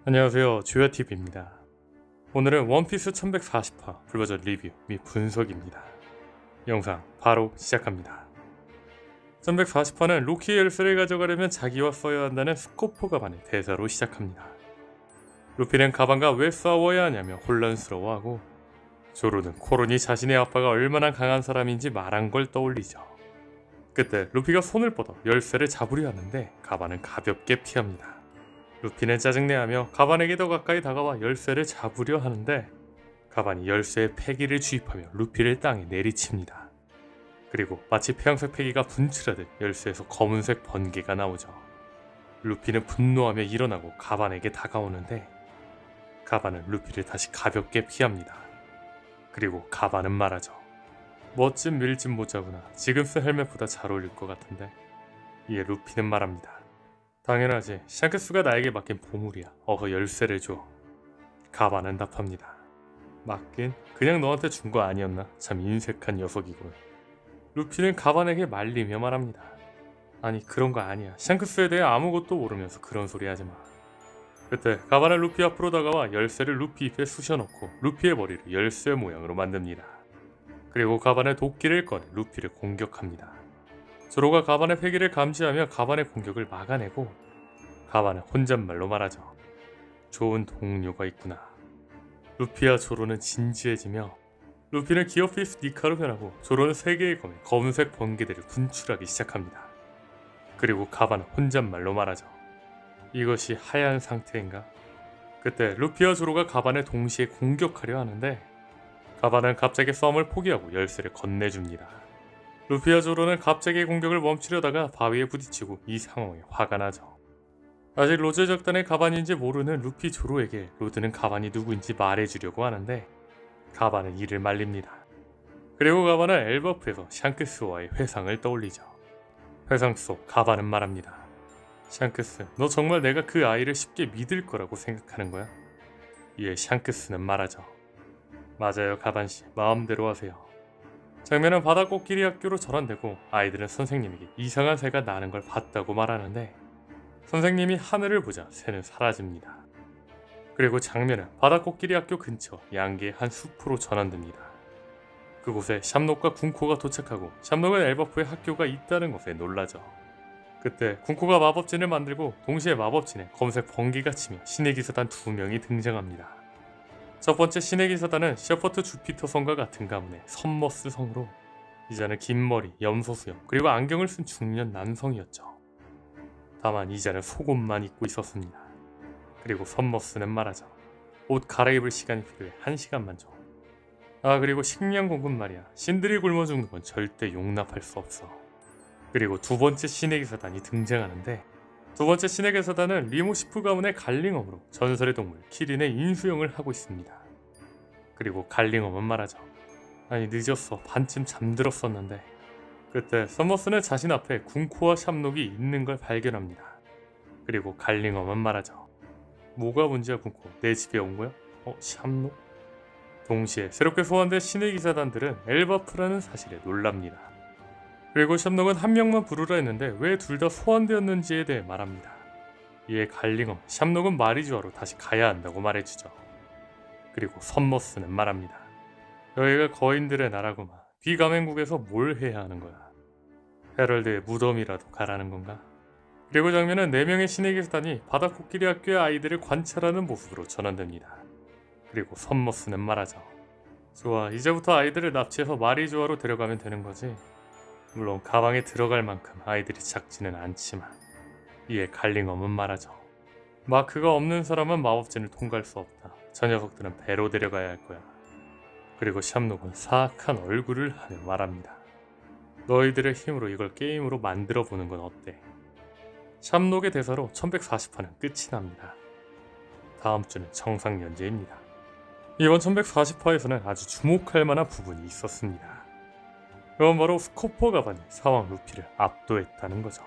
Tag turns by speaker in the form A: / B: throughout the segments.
A: 안녕하세요, 조야TV입니다. 오늘은 원피스 1140화 풀버전 리뷰 및 분석입니다. 영상 바로 시작합니다. 1140화는 로키의 열쇠를 가져가려면 자기와 써야 한다는 스코포 가반의 대사로 시작합니다. 루피는 가반과 왜 싸워야 하냐며 혼란스러워하고, 조로는 코론이 자신의 아빠가 얼마나 강한 사람인지 말한 걸 떠올리죠. 그때 루피가 손을 뻗어 열쇠를 잡으려 하는데 가반은 가볍게 피합니다. 루피는 짜증내하며 가반에게 더 가까이 다가와 열쇠를 잡으려 하는데, 가반이 열쇠에 패기를 주입하며 루피를 땅에 내리칩니다. 그리고 마치 태양색 패기가 분출하듯 열쇠에서 검은색 번개가 나오죠. 루피는 분노하며 일어나고 가반에게 다가오는데, 가반은 루피를 다시 가볍게 피합니다. 그리고 가반은 말하죠. 멋진 밀짚 모자구나. 지금 쓴 헬멧보다 잘 어울릴 것 같은데. 이에 루피는 말합니다. 당연하지. 샹크스가 나에게 맡긴 보물이야. 어서 열쇠를 줘. 가반은 답합니다. 맡긴? 그냥 너한테 준 거 아니었나? 참 인색한 녀석이군. 루피는 가반에게 말리며 말합니다. 아니, 그런 거 아니야. 샹크스에 대해 아무것도 모르면서 그런 소리 하지 마. 그때 가반은 루피 앞으로 다가와 열쇠를 루피 잎에 쑤셔넣고 루피의 머리를 열쇠 모양으로 만듭니다. 그리고 가반의 도끼를 꺼내 루피를 공격합니다. 조로가 가반의 패기를 감지하며 가반의 공격을 막아내고, 가반은 혼잣말로 말하죠. 좋은 동료가 있구나. 루피와 조로는 진지해지며, 루피는 기어피스 니카로 변하고 조로는 세 개의 검에 검은색 번개들을 분출하기 시작합니다. 그리고 가반은 혼잣말로 말하죠. 이것이 하얀 상태인가? 그때 루피와 조로가 가반을 동시에 공격하려 하는데, 가반은 갑자기 싸움을 포기하고 열쇠를 건네줍니다. 루피와 조로는 갑자기 공격을 멈추려다가 바위에 부딪히고 이 상황에 화가 나죠. 아직 로즈 적단의 가반인지 모르는 루피 조로에게 로드는 가반이 누구인지 말해주려고 하는데, 가반은 이를 말립니다. 그리고 가반은 엘버프에서 샹크스와의 회상을 떠올리죠. 회상 속 가반은 말합니다. 샹크스, 너 정말 내가 그 아이를 쉽게 믿을 거라고 생각하는 거야? 이에 샹크스는 말하죠. 맞아요, 가반씨. 마음대로 하세요. 장면은 바다꽃길이 학교로 전환되고, 아이들은 선생님에게 이상한 새가 나는 걸 봤다고 말하는데, 선생님이 하늘을 보자 새는 사라집니다. 그리고 장면은 바다꽃길이 학교 근처 양계의 한 숲으로 전환됩니다. 그곳에 샴록과 군코가 도착하고, 샴록은 엘버프의 학교가 있다는 것에 놀라죠. 그때 군코가 마법진을 만들고, 동시에 마법진에 검색 번개가 치며 신의 기사단 2명이 등장합니다. 첫 번째 신의 기사단은 셔퍼트 주피터 성과 같은 가문의 선머스 성으로, 이자는 긴 머리, 염소 수염, 그리고 안경을 쓴 중년 남성이었죠. 다만 이자는 속옷만 입고 있었습니다. 그리고 선머스는 말하죠. 옷 갈아입을 시간이 필요해. 1시간만 줘. 아, 그리고 식량 공급 말이야. 신들이 굶어 죽는 건 절대 용납할 수 없어. 그리고 두 번째 신의 기사단이 등장하는데, 두 번째 신의 기사단은 리모시프 가문의 갈링엄으로 전설의 동물 키린의 인수형을 하고 있습니다. 그리고 갈링엄은 말하죠. 아니, 늦었어. 반쯤 잠들었었는데. 그때 서머스는 자신 앞에 군코와 샴록이 있는 걸 발견합니다. 그리고 갈링엄은 말하죠. 뭐가 문제야, 군코? 내 집에 온 거야? 샴록? 동시에 새롭게 소환된 신의 기사단들은 엘바프라는 사실에 놀랍니다. 그리고 샴록은 한 명만 부르라 했는데 왜 둘 다 소환되었는지에 대해 말합니다. 이에 갈링엄, 샴록은 마리주아로 다시 가야 한다고 말해주죠. 그리고 선머스는 말합니다. 여기가 거인들의 나라구만. 비가맹국에서 뭘 해야 하는 거야? 헤럴드의 무덤이라도 가라는 건가? 그리고 장면은 4명의 신의 기사단이 바다코끼리 학교의 아이들을 관찰하는 모습으로 전환됩니다. 그리고 선머스는 말하죠. 좋아, 이제부터 아이들을 납치해서 마리주아로 데려가면 되는 거지. 물론 가방에 들어갈 만큼 아이들이 작지는 않지만. 이에 갈링엄은 말하죠. 마크가 없는 사람은 마법진을 통과할 수 없다. 저 녀석들은 배로 데려가야 할 거야. 그리고 샴록은 사악한 얼굴을 하며 말합니다. 너희들의 힘으로 이걸 게임으로 만들어 보는 건 어때? 샴록의 대사로 1140화는 끝이 납니다. 다음 주는 청상연재입니다. 이번 1140화에서는 아주 주목할 만한 부분이 있었습니다. 그건 바로 스코포 가반이 사왕 루피를 압도했다는 거죠.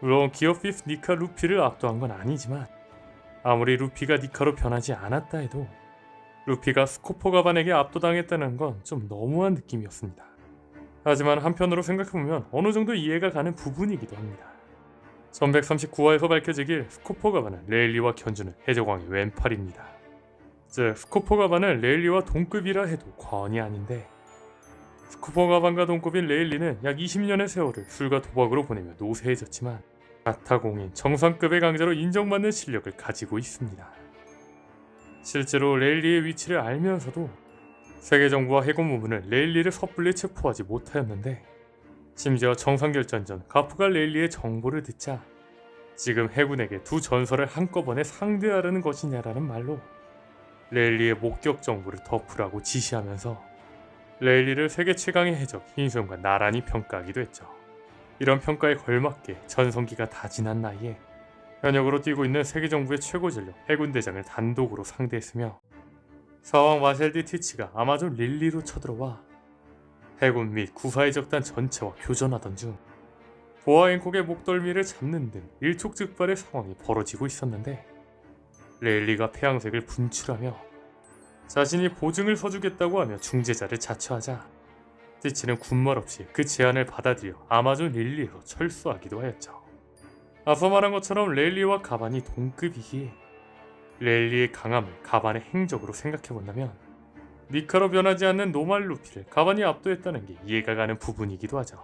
A: 물론 기어피스 니카 루피를 압도한 건 아니지만, 아무리 루피가 니카로 변하지 않았다 해도 루피가 스코포 가반에게 압도당했다는 건 좀 너무한 느낌이었습니다. 하지만 한편으로 생각해보면 어느 정도 이해가 가는 부분이기도 합니다. 1139화에서 밝혀지길 스코포 가반은 레일리와 견주는 해적왕의 왼팔입니다. 즉 스코포 가반은 레일리와 동급이라 해도 과언이 아닌데, 스코포 가반과 동급인 레일리는 약 20년의 세월을 술과 도박으로 보내며 노쇠해졌지만 가타공인 정상급의 강자로 인정받는 실력을 가지고 있습니다. 실제로 레일리의 위치를 알면서도 세계정부와 해군무부는 레일리를 섣불리 체포하지 못하였는데, 심지어 정상결전 전 가프가 레일리의 정보를 듣자 지금 해군에게 두 전설을 한꺼번에 상대하려는 것이냐라는 말로 레일리의 목격 정보를 덮으라고 지시하면서 레일리를 세계 최강의 해적 흰수염과 나란히 평가하기도 했죠. 이런 평가에 걸맞게 전성기가 다 지난 나이에 현역으로 뛰고 있는 세계정부의 최고 전력 해군대장을 단독으로 상대했으며, 사왕 마셀디 티치가 아마존 릴리로 쳐들어와 해군 및 구사해적단 전체와 교전하던 중 보아행콕의 목덜미를 잡는 등 일촉즉발의 상황이 벌어지고 있었는데, 레일리가 폐양색을 분출하며 자신이 보증을 서주겠다고 하며 중재자를 자처하자 티치는 군말 없이 그 제안을 받아들여 아마존 릴리에서 철수하기도 하였죠. 앞서 말한 것처럼 레일리와 가반이 동급이기에 레일리의 강함을 가반의 행적으로 생각해본다면 니카로 변하지 않는 노말 루피를 가반이 압도했다는 게 이해가 가는 부분이기도 하죠.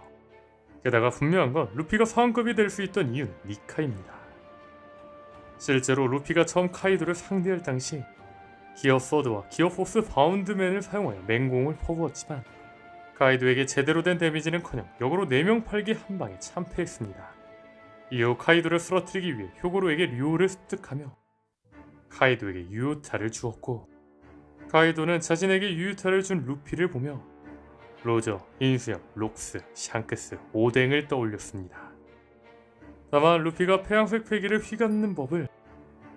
A: 게다가 분명한 건 루피가 상황급이 될 수 있던 이유는 니카입니다. 실제로 루피가 처음 카이도를 상대할 당시 기어 서드와 기어 포스 바운드맨을 사용하여 맹공을 퍼부었지만 카이도에게 제대로 된 데미지는커녕 역으로 4명 8개 한방에 참패했습니다. 이후 카이도를 쓰러뜨리기 위해 효고로에게 류오를 습득하며 카이도에게 유유타를 주었고, 카이도는 자신에게 유유타를 준 루피를 보며 로저, 흰수염, 록스, 샹크스, 오뎅을 떠올렸습니다. 다만 루피가 폐양색 패기를 휘감는 법을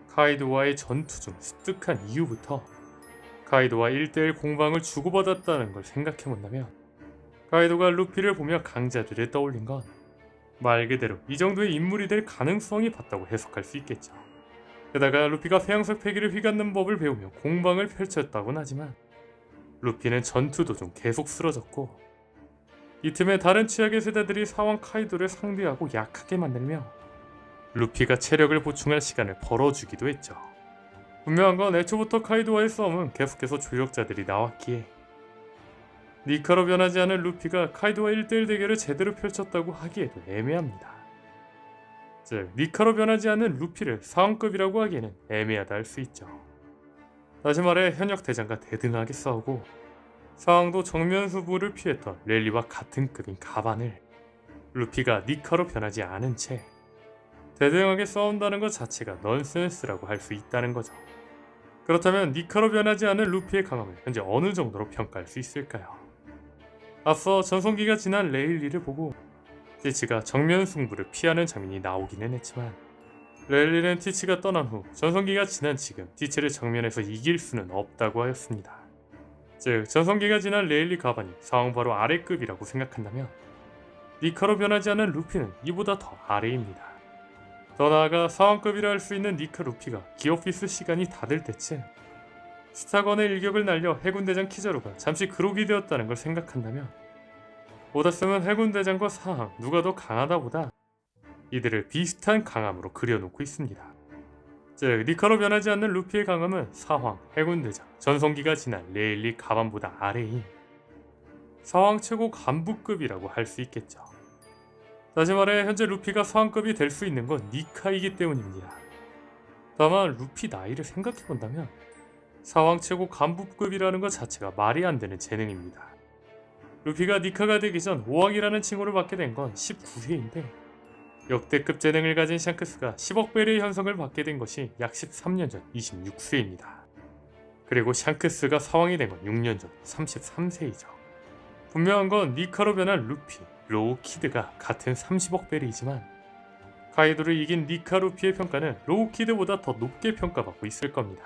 A: 카이도와의 전투 중 습득한 이후부터 카이도와 1대1 공방을 주고받았다는 걸 생각해본다면, 카이도가 루피를 보며 강자들을 떠올린 건 말 그대로 이 정도의 인물이 될 가능성이 봤다고 해석할 수 있겠죠. 게다가 루피가 폐양색 패기를 휘감는 법을 배우며 공방을 펼쳤다곤 하지만 루피는 전투 도중 계속 쓰러졌고, 이 틈에 다른 취약의 세대들이 사왕 카이도를 상대하고 약하게 만들며 루피가 체력을 보충할 시간을 벌어주기도 했죠. 분명한 건 애초부터 카이도와의 싸움은 계속해서 조력자들이 나왔기에 니카로 변하지 않은 루피가 카이도와 1대1 대결을 제대로 펼쳤다고 하기에도 애매합니다. 즉 니카로 변하지 않는 루피를 상황급이라고 하기에는 애매하다 할 수 있죠. 다시 말해 현역 대장과 대등하게 싸우고 상황도 정면 수부를 피했던 렐리와 같은 급인 가반을 루피가 니카로 변하지 않은 채 대등하게 싸운다는 것 자체가 넌센스라고 할 수 있다는 거죠. 그렇다면 니카로 변하지 않은 루피의 강함을 현재 어느 정도로 평가할 수 있을까요? 앞서 전성기가 지난 레일리를 보고 티치가 정면 승부를 피하는 장면이 나오기는 했지만, 레일리는 티치가 떠난 후 전성기가 지난 지금 티치를 정면에서 이길 수는 없다고 하였습니다. 즉 전성기가 지난 레일리 가반이 상황 바로 아래급이라고 생각한다면 니카로 변하지 않은 루피는 이보다 더 아래입니다. 더 나아가 상황급이라 할 수 있는 니카 루피가 기어피스 시간이 닫을 때쯤 스타건의 일격을 날려 해군대장 키자루가 잠시 그록이 되었다는 걸 생각한다면, 오다스는 해군대장과 사항 누가 더 강하다보다 이들을 비슷한 강함으로 그려놓고 있습니다. 즉 니카로 변하지 않는 루피의 강함은 사황, 해군대장, 전성기가 지난 레일리 가반보다 아래인 사황 최고 간부급이라고 할 수 있겠죠. 다시 말해 현재 루피가 사황급이 될 수 있는 건 니카이기 때문입니다. 다만 루피 나이를 생각해본다면 사황 최고 간부급이라는 것 자체가 말이 안 되는 재능입니다. 루피가 니카가 되기 전 5왕이라는 칭호를 받게 된 건 19세인데 역대급 재능을 가진 샹크스가 10억 벨의 현성을 받게 된 것이 약 13년 전 26세입니다. 그리고 샹크스가 사왕이 된 건 6년 전 33세이죠. 분명한 건 니카로 변한 루피, 로우 키드가 같은 30억 벨이지만 카이도를 이긴 니카 루피의 평가는 로우 키드보다 더 높게 평가받고 있을 겁니다.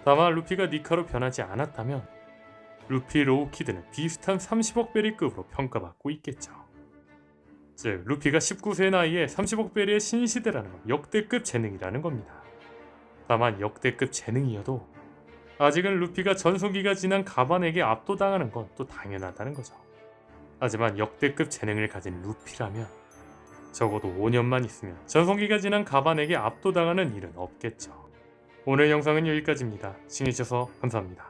A: 다만 루피가 니카로 변하지 않았다면 루피 로우 키드는 비슷한 30억 베리급으로 평가받고 있겠죠. 즉 루피가 19세 나이에 30억 베리의 신시대라는 건 역대급 재능이라는 겁니다. 다만 역대급 재능이어도 아직은 루피가 전성기가 지난 가반에게 압도당하는 건 또 당연하다는 거죠. 하지만 역대급 재능을 가진 루피라면 적어도 5년만 있으면 전성기가 지난 가반에게 압도당하는 일은 없겠죠. 오늘 영상은 여기까지입니다. 시청해주셔서 감사합니다.